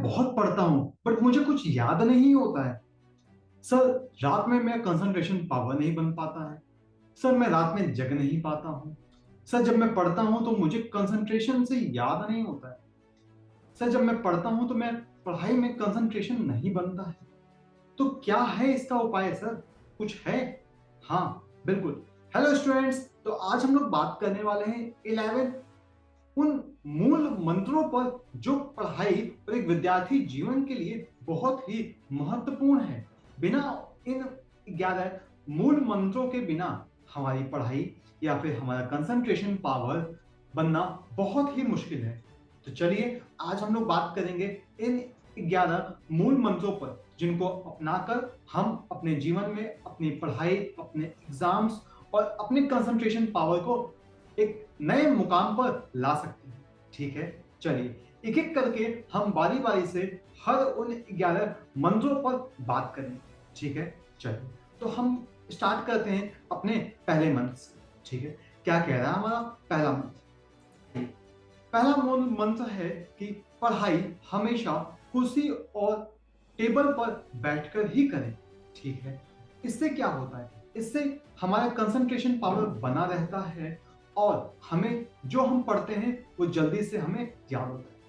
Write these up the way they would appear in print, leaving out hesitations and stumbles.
बहुत पढ़ता हूँ बट मुझे कुछ याद नहीं होता है। सर, रात में मेरा कंसंट्रेशन पावर नहीं बन पाता है। सर, मैं रात में जग नहीं पाता हूँ। सर, जब मैं पढ़ता हूँ तो मुझे कंसंट्रेशन से याद नहीं होता है। सर, जब मैं पढ़ता हूँ तो मैं पढ़ाई में कंसंट्रेशन नहीं बनता है। तो क्या है इसका उपाय सर? कुछ है? हाँ, बिल्कुल। हेलो स्टूडेंट्स, तो आज हम लोग बात करने वाले हैं 11 उन मूल मंत्रों पर जो पढ़ाई और एक विद्यार्थी जीवन के लिए बहुत ही महत्वपूर्ण है। बिना इन 11 मूल मंत्रों के बिना हमारी पढ़ाई या फिर हमारा कंसंट्रेशन पावर बनना बहुत ही मुश्किल है। तो चलिए आज हम लोग बात करेंगे इन 11 मूल मंत्रों पर जिनको अपनाकर हम अपने जीवन में अपनी पढ़ाई, अपने एग्जाम्स और अपने कंसंट्रेशन पावर को एक नए मुकाम पर ला सकते हैं। ठीक है, चलिए एक एक करके हम बारी बारी से हर उन 11 मंत्रों पर बात करेंगे। ठीक है, चलिए तो हम स्टार्ट करते हैं अपने पहले मंत्र से। ठीक है, क्या कह रहा है हमारा पहला मंत्र? पहला मूल मंत्र है कि पढ़ाई हमेशा कुर्सी और टेबल पर बैठकर ही करें। ठीक है, इससे क्या होता है? इससे हमारा कंसंट्रेशन पावर बना रहता है और हमें जो हम पढ़ते हैं वो जल्दी से हमें याद होता है।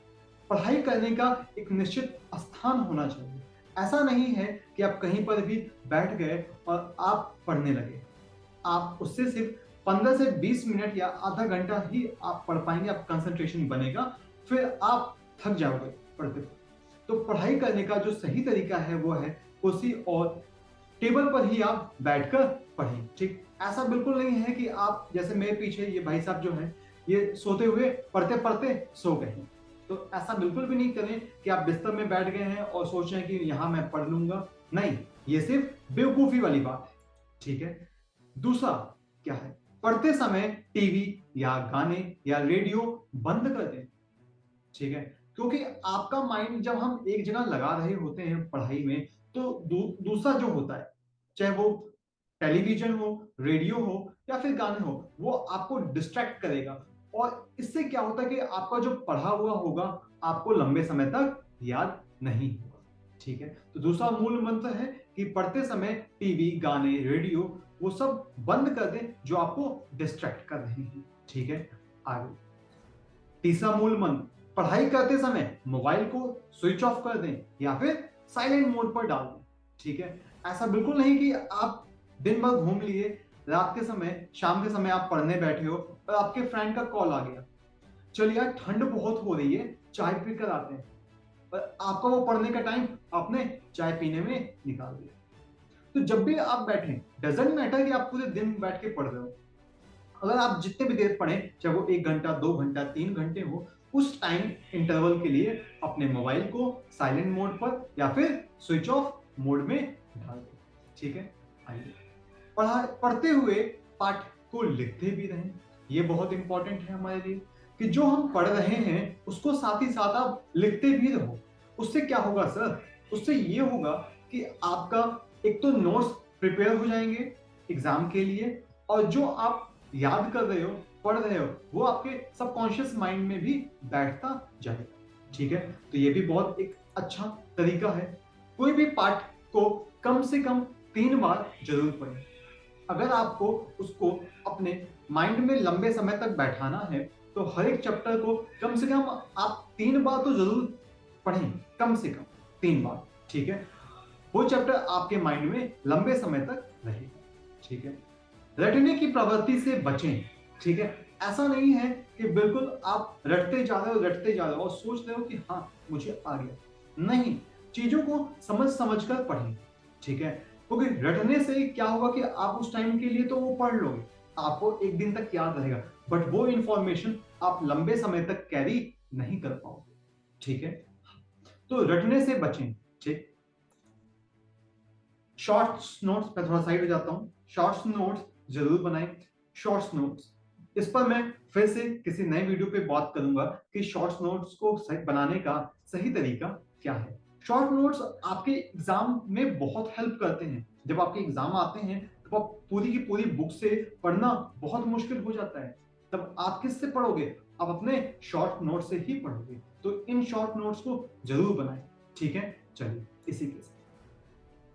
पढ़ाई करने का एक निश्चित स्थान होना चाहिए। ऐसा नहीं है कि आप कहीं पर भी बैठ गए और आप पढ़ने लगे। आप उससे सिर्फ 15 से 20 मिनट या आधा घंटा ही आप पढ़ पाएंगे, आप कंसंट्रेशन बनेगा, फिर आप थक जाओगे पढ़ते पढ़ते। तो पढ़ाई करने का जो सही तरीका है वो है कुर्सी और टेबल पर ही आप बैठकर पढ़ें। ठीक, ऐसा बिल्कुल नहीं है कि आप जैसे मेरे पीछे ये भाई साहब जो हैं ये सोते हुए पढ़ते पढ़ते सो गए हैं। तो ऐसा बिल्कुल भी नहीं करें कि आप बिस्तर में बैठ गए हैं और सोच रहे हैं कि यहाँ मैं पढ़ लूंगा। नहीं, ये सिर्फ बेवकूफी वाली बात है। ठीक है, दूसरा क्या है? पढ़ते समय टीवी या गाने या रेडियो बंद कर दें। ठीक है, क्योंकि आपका माइंड जब हम एक जगह लगा रहे होते हैं पढ़ाई में तो दूसरा जो होता है, चाहे वो टेलीविजन हो, रेडियो हो या फिर गाने हो, वो आपको डिस्ट्रैक्ट करेगा और इससे क्या होता है कि आपका जो पढ़ा हुआ होगा आपको लंबे समय तक याद नहीं होगा। ठीक है, तो दूसरा मूल मंत्र है कि पढ़ते समय टीवी, गाने, रेडियो वो सब बंद कर दें जो आपको डिस्ट्रैक्ट कर रहे हैं। ठीक है, आगे तीसरा मूल मंत्र, पढ़ाई करते समय मोबाइल को स्विच ऑफ कर दें या फिर साइलेंट मोड पर डाल दें। ठीक है, ऐसा बिल्कुल नहीं कि आप दिन भर घूम लिए, रात के समय, शाम के समय आप पढ़ने बैठे हो और आपके फ्रेंड का कॉल आ गया, चलिए यार ठंड बहुत हो रही है, चाय पीकर आते हैं, और आपका वो पढ़ने का टाइम आपने चाय पीने में निकाल दिया। तो जब भी आप बैठें, डजेंट मैटर कि आप पूरे दिन बैठ के पढ़ रहे हो, अगर आप जितने भी देर पढ़ें, चाहे वो 1 घंटा, 2 घंटा, 3 घंटे हो, उस टाइम इंटरवल के लिए अपने मोबाइल को साइलेंट मोड पर या फिर स्विच ऑफ मोड में डाल दें। ठीक है, आइए पढ़ते हुए पाठ को लिखते भी रहें। ये बहुत इंपॉर्टेंट है हमारे लिए कि जो हम पढ़ रहे हैं उसको साथ ही साथ आप लिखते भी रहो। उससे क्या होगा सर? उससे ये होगा कि आपका एक तो नोट्स प्रिपेयर हो जाएंगे एग्जाम के लिए, और जो आप याद कर रहे हो, पढ़ रहे हो, वो आपके सबकॉन्शियस माइंड में भी बैठता जाएगा। ठीक है, तो ये भी बहुत एक अच्छा तरीका है। कोई भी पाठ को कम से कम 3 बार जरूर पढ़ें। अगर आपको उसको अपने माइंड में लंबे समय तक बैठाना है तो हर एक चैप्टर को कम से कम आप 3 बार तो जरूर पढ़ें, कम से कम 3 बार। ठीक है, वो चैप्टर आपके माइंड में लंबे समय तक रहेगा। ठीक है, रटने की प्रवृत्ति से बचें। ठीक है, ऐसा नहीं है कि बिल्कुल आप रटते जा रहे हो और सोच रहे हो कि हाँ मुझे आ गया। नहीं, चीजों को समझ समझ कर पढ़ें। ठीक है, क्योंकि रटने से क्या होगा कि आप उस टाइम के लिए तो वो पढ़ लोगे, आपको एक दिन तक याद रहेगा, बट वो इंफॉर्मेशन आप लंबे समय तक कैरी नहीं कर पाओगे। ठीक है, तो रटने से बचें। ठीक, शॉर्ट्स नोट्स, मैं थोड़ा साइड हो जाता हूं। शॉर्ट्स नोट्स जरूर बनाएं। शॉर्ट्स नोट्स, इस पर मैं फिर से किसी नए वीडियो पे बात करूंगा कि शॉर्ट्स नोट्स को बनाने का सही तरीका क्या है। शॉर्ट नोट्स आपके एग्जाम में बहुत हेल्प करते हैं। जब आपके एग्जाम आते हैं तो आप पूरी की पूरी बुक से पढ़ना बहुत मुश्किल हो जाता है। तब आप किससे पढ़ोगे? आप अपने शॉर्ट नोट से ही पढ़ोगे, तो इन शॉर्ट नोट्स को जरूर बनाएं। ठीक है, चलिए इसी के साथ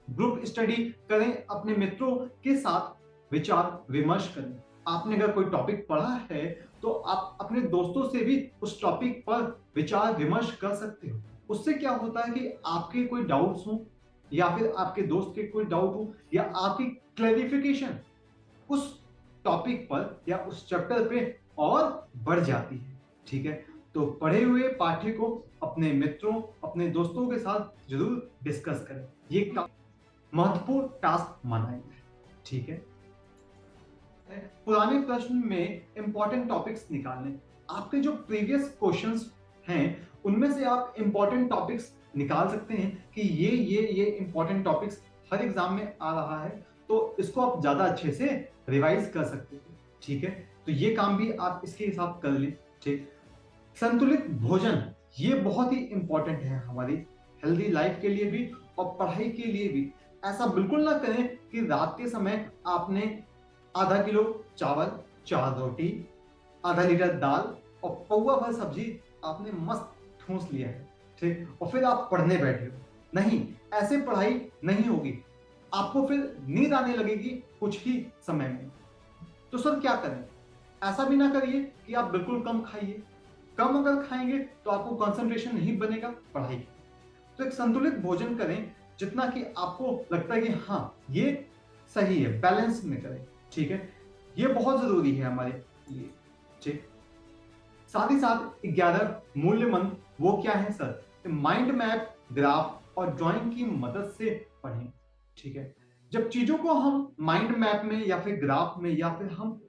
ग्रुप स्टडी करें, अपने मित्रों के साथ विचार विमर्श करें। आपने अगर कोई टॉपिक पढ़ा है तो आप अपने दोस्तों से भी उस टॉपिक पर विचार विमर्श कर सकते हो। उससे क्या होता है कि आपके कोई डाउट्स हो या फिर आपके दोस्त के कोई डाउट हो या आपकी क्लैरिफिकेशन उस टॉपिक पर या उस चैप्टर पे और बढ़ जाती है। ठीक है, तो पढ़े हुए पाठ्य को अपने मित्रों, अपने दोस्तों के साथ जरूर डिस्कस करें। ये महत्वपूर्ण टास्क माना है। ठीक है, पुराने प्रश्न में इंपॉर्टेंट टॉपिक्स निकालने। आपके जो प्रीवियस क्वेश्चंस हैं उनमें से आप इंपॉर्टेंट टॉपिक्स निकाल सकते हैं कि ये इंपॉर्टेंट टॉपिक्स हर एग्जाम में आ रहा है, तो इसको आप ज्यादा अच्छे से रिवाइज कर सकते हैं। ठीक है, तो ये काम भी आप इसके हिसाब कर लें। ठीक, संतुलित भोजन ये बहुत ही इंपॉर्टेंट है हमारी हेल्दी लाइफ के लिए भी और पढ़ाई के लिए भी। ऐसा बिल्कुल ना करें कि रात के समय आपने आधा किलो चावल, 4 रोटी, आधा लीटर दाल और पौवा भर सब्जी आपने मस्त ठूस लिया है। ठीक, और फिर आप पढ़ने बैठे हो। नहीं, ऐसे पढ़ाई नहीं होगी, आपको फिर नींद आने लगेगी कुछ ही समय में। तो सर क्या करें? ऐसा भी ना करिए कि आप बिल्कुल कम खाइए। कम अगर खाएंगे तो आपको कंसंट्रेशन नहीं बनेगा पढ़ाई की। तो एक संतुलित भोजन करें जितना कि आपको लगता है कि हाँ ये सही है, बैलेंस में करें। ठीक है, ये बहुत जरूरी है हमारे लिए। ठीक, साथ ही साथ 11 मूल्य मंत्र वो क्या है सर? माइंड मैप, ग्राफ और ड्राइंग की मदद से पढ़ें। ठीक है, जब चीजों को हम माइंड मैप में या फिर ग्राफ में या फिर हम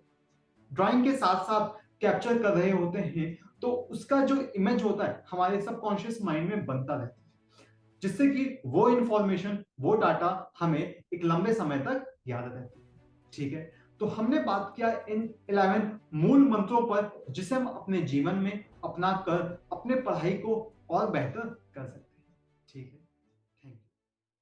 ड्राइंग के साथ साथ कैप्चर कर रहे होते हैं तो उसका जो इमेज होता है हमारे सबकॉन्शियस माइंड में बनता रहता है, जिससे कि वो इंफॉर्मेशन, वो डाटा हमें एक लंबे समय तक याद रहती है। ठीक है, तो हमने बात किया इन 11 मूल मंत्रों पर जिसे हम अपने जीवन में अपना कर अपने पढ़ाई को और बेहतर कर सकते हैं। ठीक है।